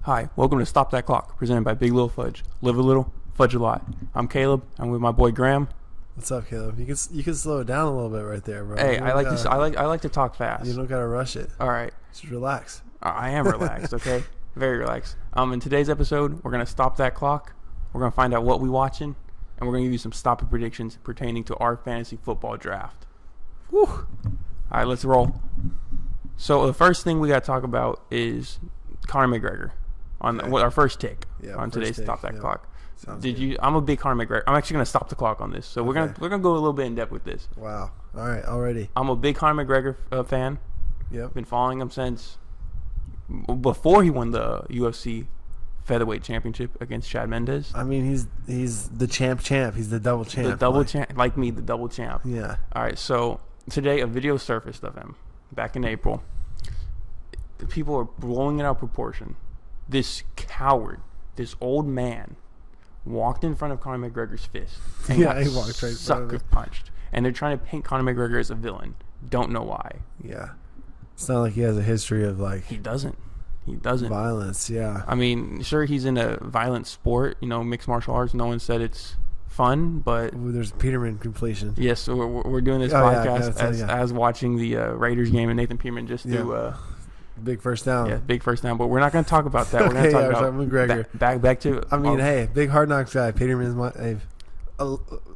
Hi, welcome to Stop That Clock, presented by Big Little Fudge. Live a little, fudge a lot. I'm Caleb. I'm with my boy Graham. What's up, Caleb? You can slow it down a little bit right there, bro. Hey, I like to talk fast. You don't gotta rush it. All right, just relax. I am relaxed. Okay, very relaxed. In today's episode, we're gonna stop that clock. We're gonna find out what we watching, and we're gonna give you some stop it predictions pertaining to our fantasy football draft. Woo! All right, let's roll. So the first thing we gotta talk about is Conor McGregor. Our first take on today's Stop That Clock. I'm a big Conor McGregor. I'm actually gonna stop the clock on this, so we're gonna go a little bit in depth with this. Wow. All right, already. I'm a big Conor McGregor fan. Yep. Been following him since before he won the UFC featherweight championship against Chad Mendes. I mean, he's the champ. He's the double champ. The double champ, like me, the double champ. Yeah. All right. So today, a video surfaced of him back in April. People are blowing it out of proportion. This coward, this old man, walked in front of Conor McGregor's fist and got he walked right sucker punched. And they're trying to paint Conor McGregor as a villain. Don't know why. Yeah. It's not like he has a history of He doesn't. Violence, yeah. I mean, sure, he's in a violent sport, mixed martial arts. No one said it's fun, but... Ooh, there's Peterman completion. Yes, we're doing this podcast as watching the Raiders game, and Nathan Peterman just do... big first down. Yeah, big first down. But we're not going to talk about that. We're going to talk about McGregor. Back to... I mean, hey, big Hard Knocks guy. Peterman's my... Hey,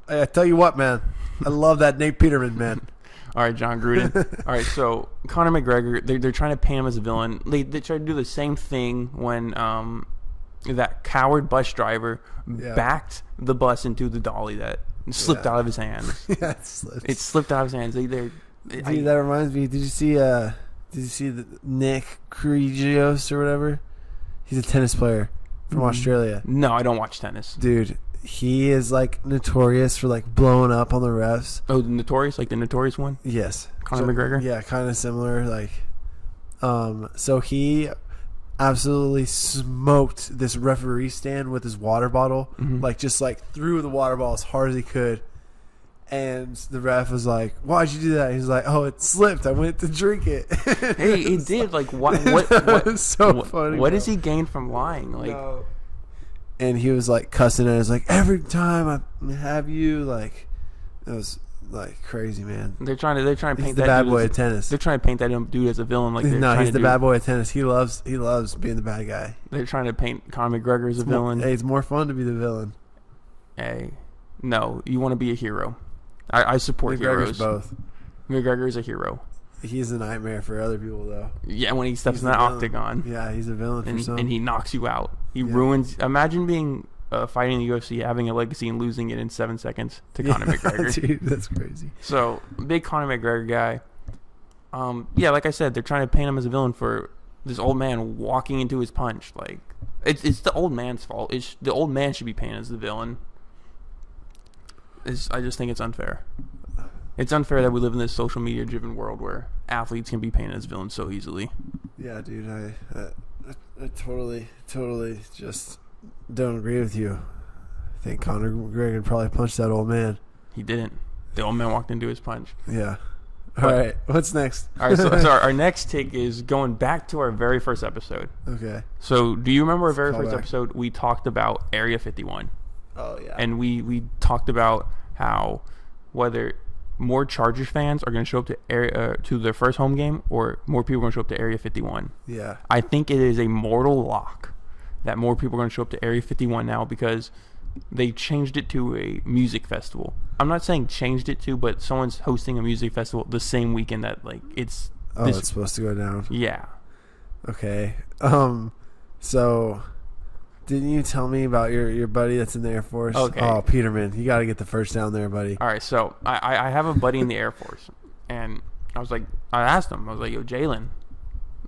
I tell you what, man. I love that Nate Peterman, man. All right, John Gruden. All right, so Conor McGregor, they're trying to paint him as a villain. They tried to do the same thing when that coward bus driver backed the bus into the dolly that slipped out of his hands. Yeah, it slipped out of his hands. Dude, that reminds me. Did you see the Nick Kyrgios or whatever? He's a tennis player from Australia. No, I don't watch tennis. Dude, he is notorious for blowing up on the refs. Oh, the Notorious, the Notorious one? Yes. Conor McGregor? Yeah, kind of similar. So he absolutely smoked this referee stand with his water bottle. Mm-hmm. Threw the water bottle as hard as he could. And the ref was like, "Why'd you do that?" He's like, "Oh, it slipped. I went to drink it." Hey, it did. What was so funny. What does he gain from lying? No. And he was cussing at us every time I have you it was crazy, man. They're trying to paint he's that the bad dude boy of tennis. They're trying to paint that dude as a villain. No, he's the bad boy of tennis. He loves being the bad guy. They're trying to paint Conor McGregor as a villain. It's more fun to be the villain. Hey, no, you want to be a hero. I support McGregor's heroes. Both. McGregor is a hero. He's a nightmare for other people, though. Yeah, when he steps in that octagon. Yeah, he's a villain for some. And he knocks you out. He ruins... Imagine being fighting in the UFC, having a legacy, and losing it in 7 seconds to Conor McGregor. Dude, that's crazy. So, big Conor McGregor guy. Like I said, they're trying to paint him as a villain for this old man walking into his punch. It's the old man's fault. The old man should be painted as the villain. I just think it's unfair. It's unfair that we live in this social media driven world where athletes can be painted as villains so easily. Yeah, dude, I totally just don't agree with you. I think Conor McGregor probably punched that old man. He didn't. The old man walked into his punch. Yeah. All right, what's next? All right, so our next take is going back to our very first episode. Okay. So do you remember our very first episode? We talked about Area 51. Oh, yeah. And we talked about how whether more Chargers fans are going to show up to their first home game or more people are going to show up to Area 51. Yeah. I think it is a mortal lock that more people are going to show up to Area 51 now because they changed it to a music festival. I'm not saying changed it to, but someone's hosting a music festival the same weekend that it's... it's supposed to go down. Yeah. Okay. So... Didn't you tell me about your buddy that's in the Air Force? Okay. Oh, Peterman. You got to get the first down there, buddy. All right, so I have a buddy in the Air Force, and I asked him, yo, Jalen,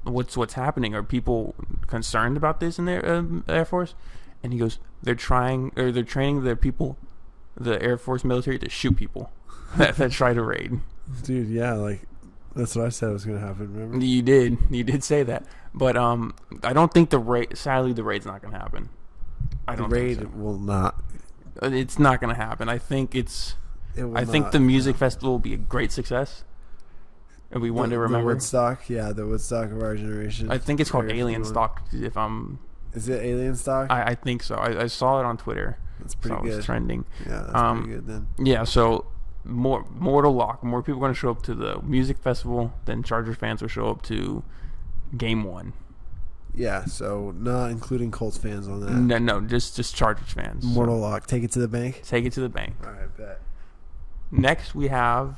what's happening? Are people concerned about this in the Air Force? And he goes, they're training the people, the Air Force military, to shoot people that try to raid. Dude, yeah, that's what I said was going to happen, remember? You did say that. But I don't think sadly the raid's not going to happen. The raid will not. It's not going to happen. I think think the music festival will be a great success. And we want to remember the Woodstock, the Woodstock of our generation. I think it's called Alien Stock, if I'm Is it alien stock? I think so. I saw it on Twitter. That's pretty so good. It was trending. Yeah, that's pretty good then. Yeah, so more to lock. More people are going to show up to the music festival than Chargers fans will show up to Game 1. Yeah, so not including Colts fans on that. No, just Chargers fans. Mortal lock. Take it to the bank? Take it to the bank. All right, bet. Next, we have...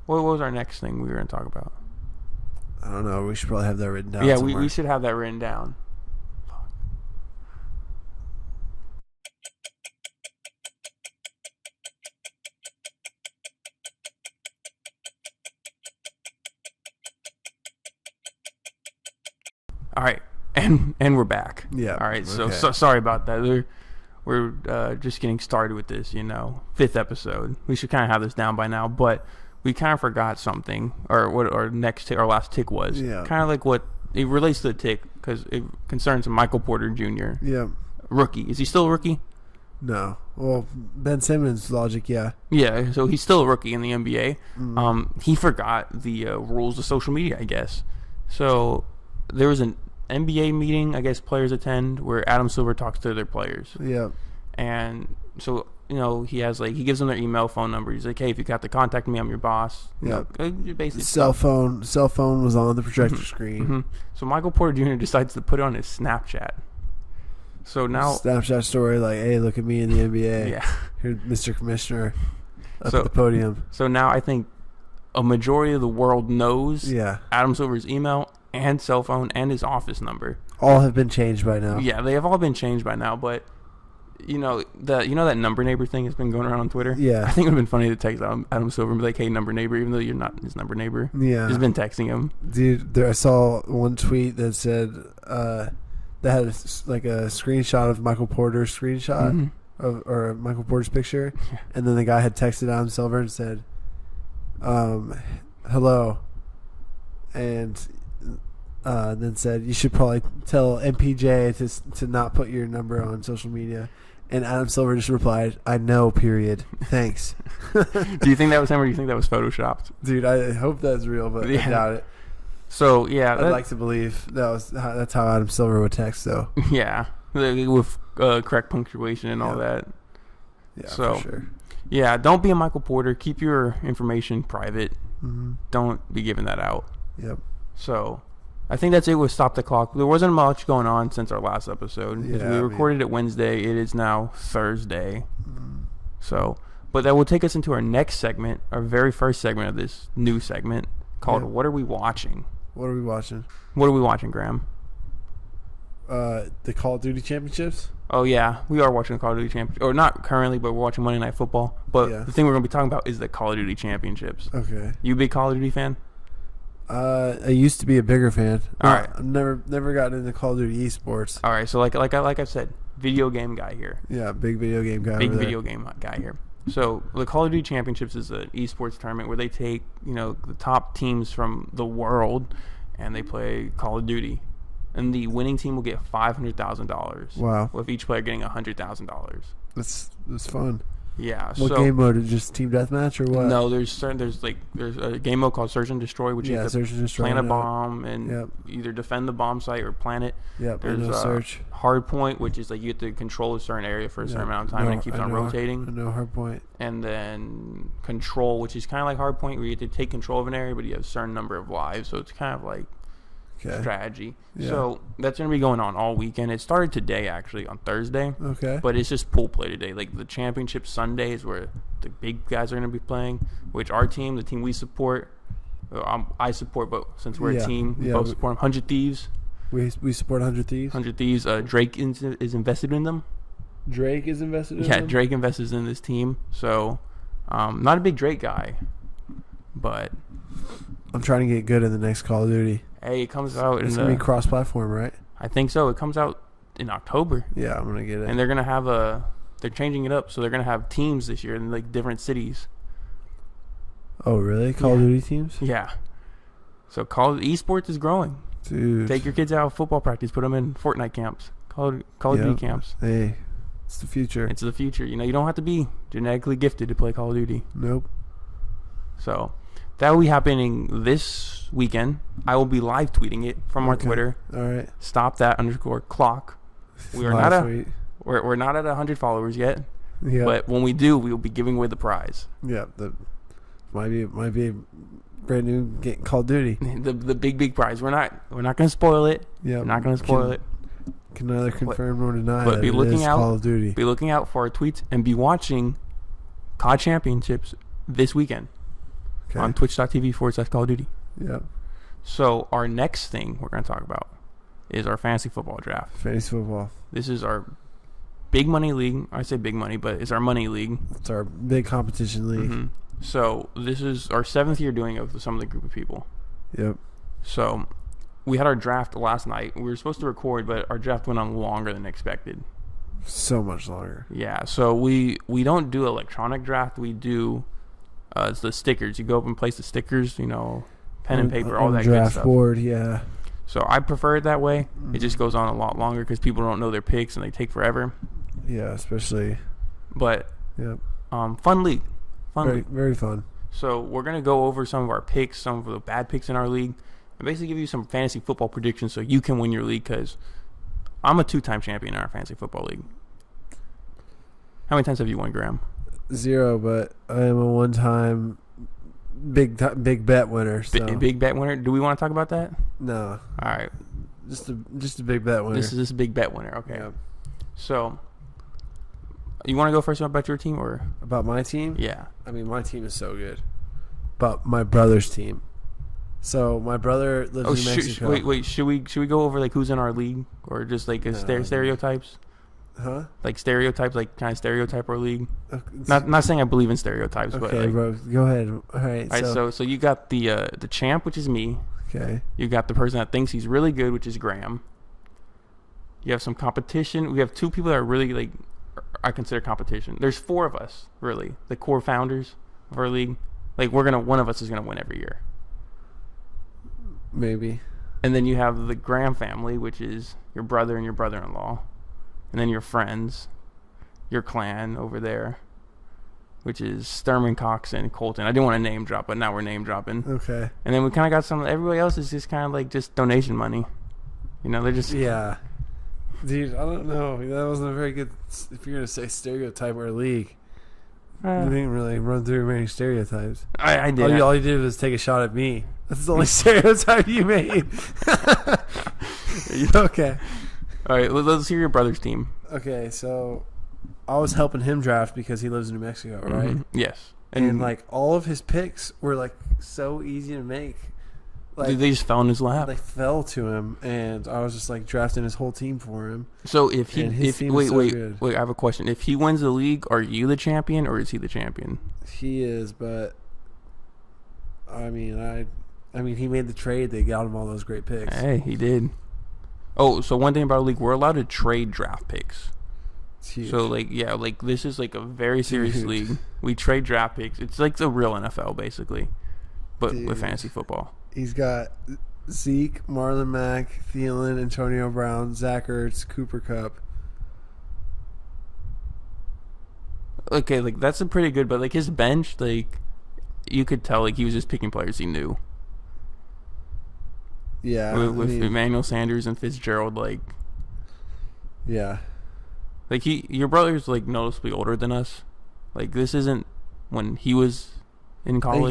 What was our next thing we were going to talk about? I don't know. We should probably have that written down. Yeah, somewhere. we should have that written down. All right, and we're back. Yeah. All right. So okay. sorry about that. We're just getting started with this. 5th episode. We should kind of have this down by now, but we kind of forgot something, or what our last tick was. Yeah. Kind of like what it relates to the tick because it concerns Michael Porter Jr. Yeah. Rookie. Is he still a rookie? No. Well, Ben Simmons logic, yeah. Yeah. So he's still a rookie in the NBA. Mm. He forgot the rules of social media, I guess. So there was an NBA meeting, I guess players attend, where Adam Silver talks to their players. Yeah. And so, he has he gives them their email, phone number. He's like, hey, if you got to contact me, I'm your boss. Yeah. Basically. Cell phone was on the projector screen. Mm-hmm. So Michael Porter Jr. decides to put it on his Snapchat. So now Snapchat story hey, look at me in the NBA. Yeah. Here, Mr. Commissioner up at the podium. So now I think a majority of the world knows Adam Silver's email and cell phone and his office number. All have been changed by now. Yeah, they have all been changed by now, but that number neighbor thing has been going around on Twitter. Yeah, I think it would have been funny to text Adam Silver and be like, "Hey, number neighbor," even though you're not his number neighbor. Yeah, just been texting him. Dude, I saw one tweet that said that had a screenshot of Michael Porter's screenshot or Michael Porter's picture, and then the guy had texted Adam Silver and said, "Hello," and then said, "You should probably tell MPJ to not put your number on social media." And Adam Silver just replied, "I know, period. Thanks." Do you think that was him or do you think that was photoshopped? Dude, I hope that's real, but I doubt it. So, yeah. I'd like to believe that's how Adam Silver would text, though. Yeah. With correct punctuation and all that. Yeah, so, for sure. Yeah, don't be a Michael Porter. Keep your information private. Mm-hmm. Don't be giving that out. Yep. So, I think that's it with Stop the Clock. There wasn't much going on since our last episode. We recorded it Wednesday. It is now Thursday. Mm. So, but that will take us into our next segment, our very first segment of this new segment called What Are We Watching? What are we watching? What are we watching, Graham? The Call of Duty Championships? Oh, yeah. We are watching the Call of Duty Championships. Or not currently, but we're watching Monday Night Football. But the thing we're going to be talking about is the Call of Duty Championships. Okay. You a big Call of Duty fan? I used to be a bigger fan. All right. I've never gotten into Call of Duty esports. All right. So like I said, video game guy here. Yeah, big video game guy. Big video game guy here. So the Call of Duty Championships is an esports tournament where they take the top teams from the world and they play Call of Duty, and the winning team will get $500,000. Wow. With each player getting $100,000. That's fun. Yeah. What game mode? Is it just team deathmatch or what? No, there's a game mode called Search and Destroy, which is plant a bomb and either defend the bomb site or plant it. Yep. There's Search. Hard point, which is you have to control a certain area for a certain amount of time, and it keeps on rotating. I know hard point. And then control, which is kind of like hard point, where you have to take control of an area, but you have a certain number of lives, so it's kind of like strategy. Yeah. So that's going to be going on all weekend. It started today, actually, on Thursday. Okay. But it's just pool play today. Like the championship Sunday is where the big guys are going to be playing, which our team, the team we support, I support, but since we're a team, we both support them. 100 Thieves. We support 100 Thieves? 100 Thieves. Drake is invested in them. Drake is invested in them? Yeah, Drake invests in this team. So, not a big Drake guy, but I'm trying to get good in the next Call of Duty. Hey, it comes out. It's going to be cross-platform, right? I think so. It comes out in October. Yeah, I'm going to get it. And they're going to have they're changing it up, so they're going to have teams this year in like different cities. Oh, really? Call of Duty teams? Yeah. So esports is growing. Dude. Take your kids out of football practice, put them in Fortnite camps, Call of Duty camps. Hey, it's the future. It's the future. You don't have to be genetically gifted to play Call of Duty. Nope. So that will be happening this this weekend. I will be live tweeting it from our Twitter. All right. Stop that _clock. We are we're not at 100 followers yet. Yeah. But when we do, we will be giving away the prize. Yeah. Might be a brand new Call of Duty. the big prize. We're not gonna spoil it. Yeah. We're not gonna spoil it. Can neither confirm nor deny But that be looking out. Call of Duty. Be looking out for our tweets and be watching COD Championships this weekend on twitch.tv/Call of Duty. Yeah. So our next thing we're going to talk about is our fantasy football draft. Fantasy football. This is our big money league. I say big money, but it's our money league. It's our big competition league. Mm-hmm. So this is our 7th year doing it with some of the group of people. Yep. So we had our draft last night. We were supposed to record, but our draft went on longer than expected. So much longer. Yeah. So we don't do electronic draft. We do it's the stickers. You go up and place the stickers, pen and paper, all that good draft stuff. board, yeah. So I prefer it that way. It just goes on a lot longer because people don't know their picks and they take forever. Yeah, especially. But Yep. Fun league. Very fun. So we're gonna go over some of our picks, some of the bad picks in our league, and basically give you some fantasy football predictions so you can win your league. Because I'm a 2-time champion in our fantasy football league. How many times have you won, Graham? 0, but I am a one-time big bet winner. So. Big bet winner. Do we want to talk about that? No. All right. Just a big bet winner. This is a big bet winner. Okay. Yep. So, you want to go first about your team or about my team? Yeah. I mean, my team is so good. But my brother's team. So my brother lives in Mexico. Wait. Should we go over like who's in our league or just like stereotypes? Huh? Like stereotypes, like kind of stereotype our league. Not saying I believe in stereotypes, but okay, bro, go ahead. All right. So you got the champ, which is me. Okay. You got the person that thinks he's really good, which is Graham. You have some competition. We have 2 people that are really like I consider competition. There's 4 of us really, the core founders of our league. Like one of us is gonna win every year. Maybe. And then you have the Graham family, which is your brother and your brother-in-law. And then your friends, your clan over there, which is Sturman, Cox, and Colton. I didn't want to name drop, but now we're name dropping. Okay. And then we kind of got everybody else is just kind of like just donation money. They're just... Yeah. Dude, I don't know. That wasn't a very good... If you're going to say stereotype or league. You didn't really run through many stereotypes. I did. All you did was take a shot at me. That's the only stereotype you made. Okay. All right, let's hear your brother's team. Okay, so I was helping him draft because he lives in New Mexico, right? Mm-hmm. Yes. And like all of his picks were like so easy to make. Like they just fell in his lap. They fell to him, and I was just like drafting his whole team for him. So wait, I have a question. If he wins the league, are you the champion or is he the champion? He is, but I mean, he made the trade. They got him all those great picks. Hey, he did. Oh, so one thing about our league, we're allowed to trade draft picks. It's huge. So, this is like a very serious league. We trade draft picks. It's like the real NFL, basically, but with fantasy football. He's got Zeke, Marlon Mack, Thielen, Antonio Brown, Zach Ertz, Cooper Kupp. Okay, that's a pretty good, but his bench, you could tell he was just picking players he knew. Yeah, with Emmanuel Sanders and Fitzgerald, yeah, your brother's noticeably older than us. This isn't when he was in college.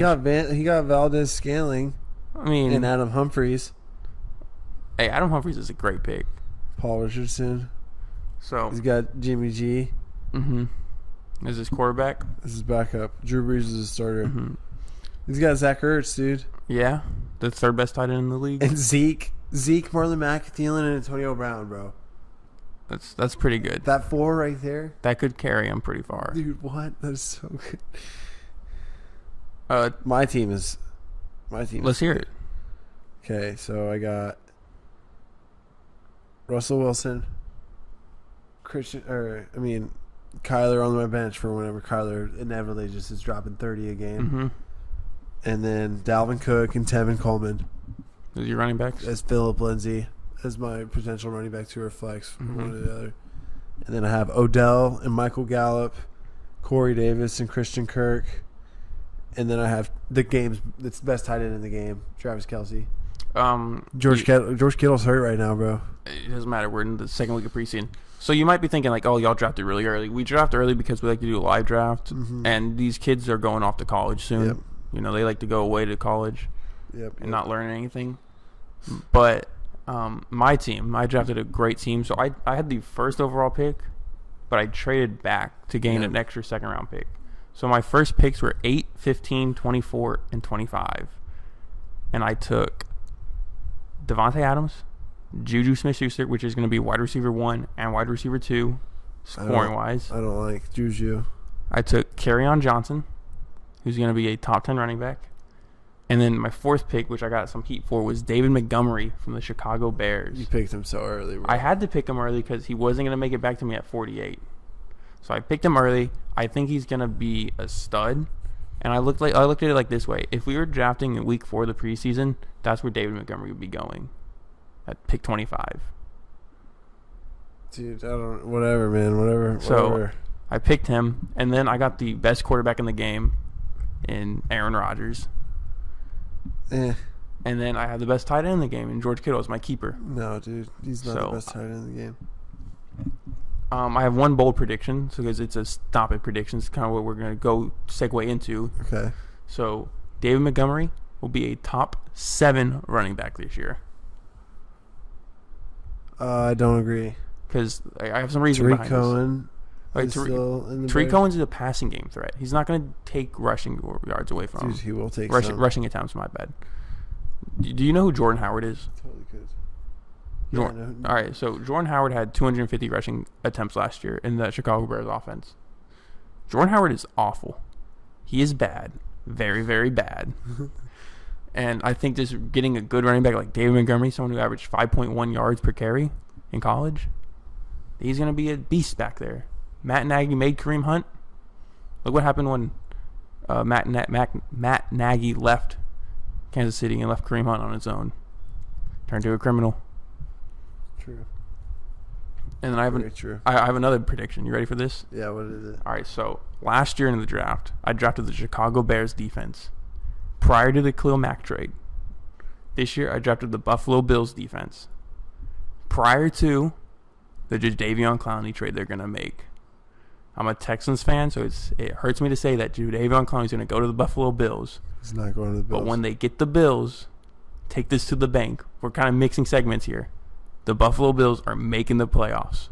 He got Valdez Scaling. I mean, and Adam Humphries. Hey, Adam Humphries is a great pick. Paul Richardson. So he's got Jimmy G. Mm-hmm. Is his quarterback? This is backup. Drew Brees is his starter. Mm-hmm. He's got Zach Ertz, dude. Yeah, the 3rd best tight end in the league. And Zeke, Marlon Mack, Thielen, and Antonio Brown, bro. That's pretty good. That 4 right there. That could carry him pretty far. Dude, what? That is so good. My team is. Let's hear it. Okay, so I got Russell Wilson, Kyler on my bench for whenever Kyler inevitably just is dropping 30 a game. Mm-hmm. And then Dalvin Cook and Tevin Coleman. Is your running backs? As Phillip Lindsay as my potential running back 2 or flex from one to the other. And then I have Odell and Michael Gallup, Corey Davis and Christian Kirk, and then I have the game's that's the best tight end in the game, Travis Kelce. George Kittle's hurt right now, bro. It doesn't matter. We're in the second week of preseason. So you might be thinking like, oh, y'all drafted really early. We draft early because we like to do a live draft, and these kids are going off to college soon. Yep. You know, they like to go away to college and not learn anything. But my team, I drafted a great team. So I had the first overall pick, but I traded back to gain an extra second-round pick. So my first picks were 8, 15, 24, and 25. And I took Devontae Adams, Juju Smith-Schuster, which is going to be wide receiver 1 and wide receiver 2, scoring-wise. I don't like Juju. I took Kerryon Johnson, who's going to be a top 10 running back. And then my fourth pick, which I got some heat for, was David Montgomery from the Chicago Bears. You picked him so early, bro. I had to pick him early because he wasn't going to make it back to me at 48. So I picked him early. I think he's going to be a stud. And I looked at it like this way. If we were drafting in week 4 of the preseason, that's where David Montgomery would be going at pick 25. Dude, whatever, man. Whatever. So I picked him, and then I got the best quarterback in the game in Aaron Rodgers. And then I have the best tight end in the game in George Kittle as my keeper. No, dude. He's not the best tight end in the game. I have one bold prediction, because it's a stop-it prediction. It's kind of what we're going to segue into. Okay. So David Montgomery will be a top 7 running back this year. I don't agree. Because I have some reason behind Cohen this. Tariq Cohen's a passing game threat. He's not going to take rushing yards away from him. Dude, he will take rushing attempts, my bad. Do you know who Jordan Howard is? Totally could. All right, so Jordan Howard had 250 rushing attempts last year in the Chicago Bears offense. Jordan Howard is awful. He is bad. Very, very bad. And I think just getting a good running back like David Montgomery, someone who averaged 5.1 yards per carry in college, he's going to be a beast back there. Matt Nagy made Kareem Hunt. Look what happened when Matt Nagy left Kansas City and left Kareem Hunt on his own. Turned to a criminal. True. And then I have another prediction. You ready for this? Yeah, what is it? All right, so last year in the draft, I drafted the Chicago Bears defense prior to the Khalil Mack trade. This year, I drafted the Buffalo Bills defense prior to the Jadeveon Clowney trade they're going to make. I'm a Texans fan, so it hurts me to say that Jadeveon Clowney's going to go to the Buffalo Bills. He's not going to the Bills. But when they get the Bills, take this to the bank. We're kind of mixing segments here. The Buffalo Bills are making the playoffs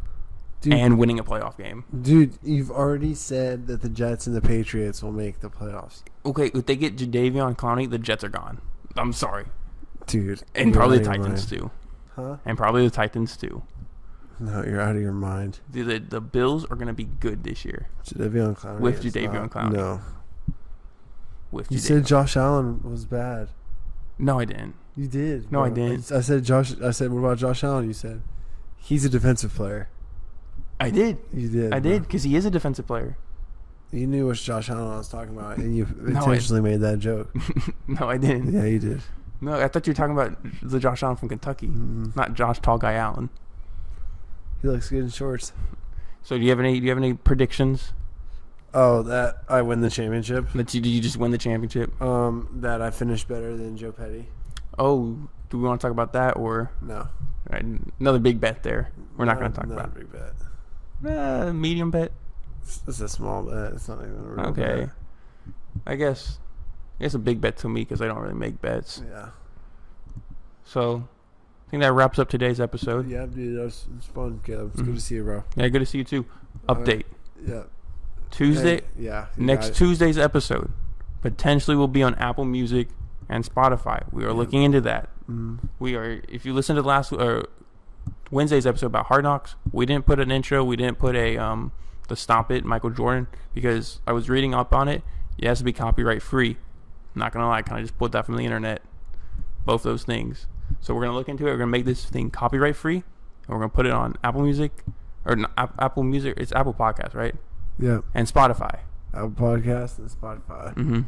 and winning a playoff game. Dude, you've already said that the Jets and the Patriots will make the playoffs. Okay, if they get Jadeveon Clowney, the Jets are gone. I'm sorry. Dude. And probably the Titans too. Huh? And probably the Titans too. No, you're out of your mind. The Bills are going to be good this year. Jadeveon Clowney. With Jadeveon Clowney. No. You said Josh Allen was bad. No, I didn't. You did. No, I didn't. I said, what about Josh Allen? You said, he's a defensive player. I did. You did. I did, because he is a defensive player. You knew which Josh Allen I was talking about, and you intentionally made that joke. No, I didn't. Yeah, you did. No, I thought you were talking about the Josh Allen from Kentucky, not Josh Tall Guy Allen. He looks good in shorts. So do you have any predictions? Oh, that I win the championship. Did you just win the championship? That I finished better than Joe Petty. Oh, do we want to talk about that or no? All right, another big bet there. We're not going to talk about. Not a big bet. Medium bet. It's a small bet. It's not even a real bet. Okay. I guess a big bet to me because I don't really make bets. Yeah. So, I think that wraps up today's episode. Yeah, dude, it's fun, Caleb. It's good to see you, bro. Yeah, good to see you too. Update. Yeah. Tuesday. Hey, yeah. Next Tuesday's episode potentially will be on Apple Music and Spotify. We are looking into that. We are. If you listen to Wednesday's episode about Hard Knocks, we didn't put an intro. We didn't put the Stop It Michael Jordan because I was reading up on it. It has to be copyright free. I'm not gonna lie, kind of just put that from the internet. Both those things. So we're gonna look into it. We're gonna make this thing copyright free, and we're gonna put it on Apple Music or Apple Music. It's Apple Podcast, right? Yeah. And Spotify. Apple Podcast and Spotify.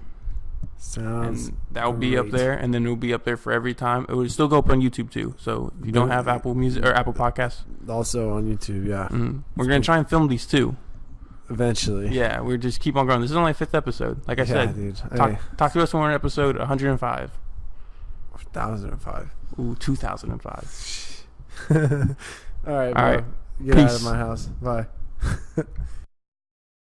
Sounds. And that will be up there, and then it will be up there for every time. It will still go up on YouTube too. So if you don't have Apple Music or Apple Podcasts, also on YouTube, yeah. we're gonna try and film these too. Eventually. Yeah, we just keep on growing. This is only 5th episode. Like I said, dude. talk to us when we're in episode 105. 1005. Ooh, 2005. All right, bro. All right. Get Peace. out of my house. Bye.